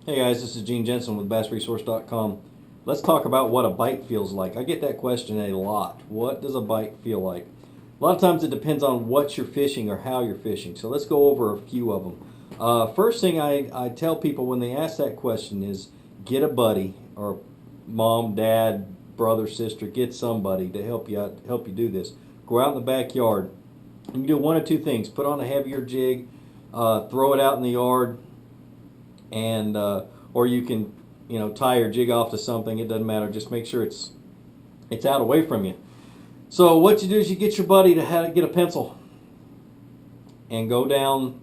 Hey guys, this is Gene Jensen with BassResource.com. Let's talk about what a bite feels like. I get that question a lot. What does a bite feel like? A lot of times it depends on what you're fishing or how you're fishing. So let's go over a few of them. First thing I tell people when they ask that question is get a buddy or mom, dad, brother, sister, get somebody to help you out, help you do this. Go out in the backyard and you do one of two things. Put on a heavier jig, throw it out in the yard, and or you can tie your jig off to something. It doesn't matter. Just make sure it's out away from you. So what you do is you get your buddy to get a pencil and go down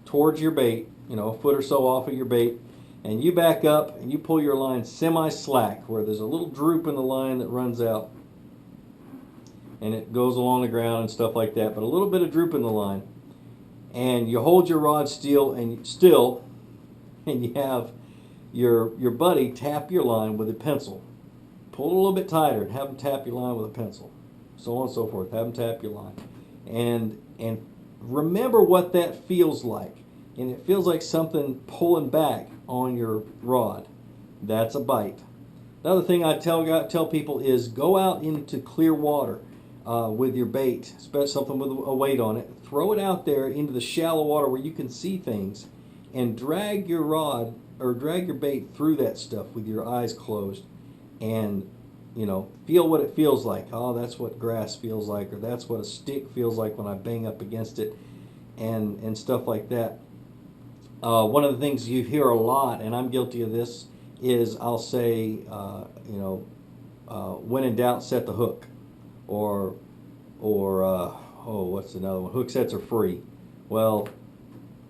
towards your bait, a foot or so off of your bait, and you back up and you pull your line semi-slack where there's a little droop in the line that runs out and it goes along the ground and stuff like that, but a little bit of droop in the line, and you hold your rod still and you have your buddy tap your line with a pencil. Pull it a little bit tighter and have him tap your line with a pencil. So on and so forth. Have him tap your line. And remember what that feels like. And it feels like something pulling back on your rod. That's a bite. Another thing I tell people is go out into clear water with your bait, especially something with a weight on it. Throw it out there into the shallow water where you can see things, and drag your rod or drag your bait through that stuff with your eyes closed, and feel what it feels like. Oh, that's what grass feels like, or that's what a stick feels like when I bang up against it, and stuff like that. One of the things you hear a lot, and I'm guilty of this, is I'll say, when in doubt, set the hook, or what's another one? Hook sets are free. Well,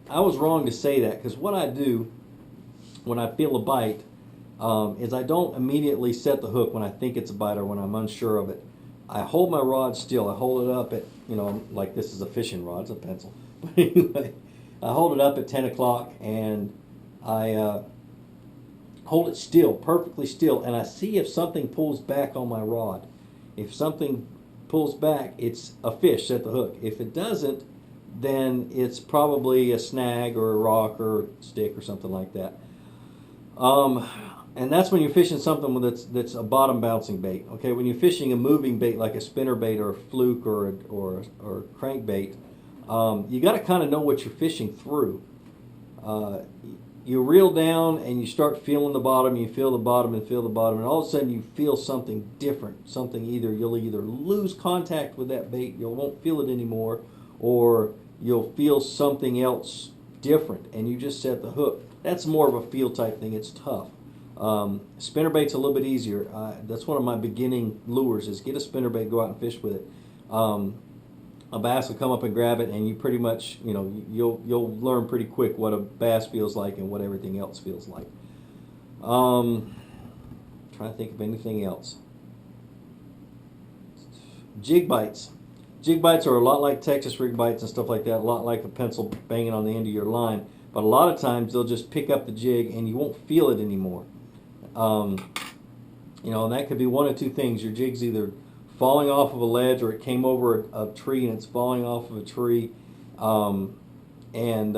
I was wrong to say that, because what I do when I feel a bite is I don't immediately set the hook when I think it's a bite or when I'm unsure of it. I hold my rod still. I hold it up at, like this is a fishing rod, it's a pencil. But anyway, I hold it up at 10 o'clock and I hold it still, perfectly still, and I see if something pulls back on my rod. If something pulls back, it's a fish, set the hook. If it doesn't, then it's probably a snag or a rock or a stick or something like that. And that's when you're fishing something that's a bottom bouncing bait. Okay, when you're fishing a moving bait like a spinner bait or a fluke or a crankbait, you got to kind of know what you're fishing through. You reel down and you start feeling the bottom. You feel the bottom and feel the bottom, and all of a sudden you feel something different. Something you'll either lose contact with that bait, you won't feel it anymore, or you'll feel something else different, and you just set the hook. That's more of a feel type thing. It's tough. Spinnerbait's a little bit easier. That's one of my beginning lures is get a spinnerbait, go out and fish with it. A bass will come up and grab it, and you pretty much, you'll learn pretty quick what a bass feels like and what everything else feels like. Trying to think of anything else. Jig bites. Jig bites are a lot like Texas rig bites and stuff like that, a lot like a pencil banging on the end of your line, but a lot of times they'll just pick up the jig and you won't feel it anymore. And that could be one of two things. Your jig's either falling off of a ledge or it came over a tree and it's falling off of a tree, and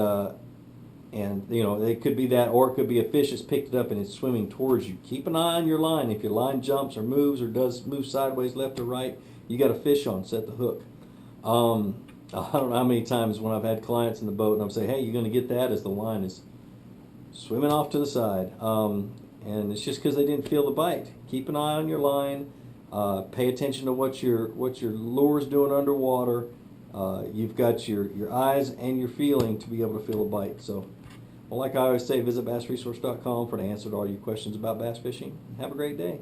it could be that, or it could be a fish that's picked it up and it's swimming towards you. Keep an eye on your line. If your line jumps or moves or does move sideways, left or right, you got a fish on. Set the hook. I don't know how many times when I've had clients in the boat and I'm saying, hey, you're going to get that as the line is swimming off to the side. And it's just because they didn't feel the bite. Keep an eye on your line. Pay attention to what your lure's doing underwater. You've got your eyes and your feeling to be able to feel a bite. So, well, like I always say, visit BassResource.com for an answer to all your questions about bass fishing. Have a great day.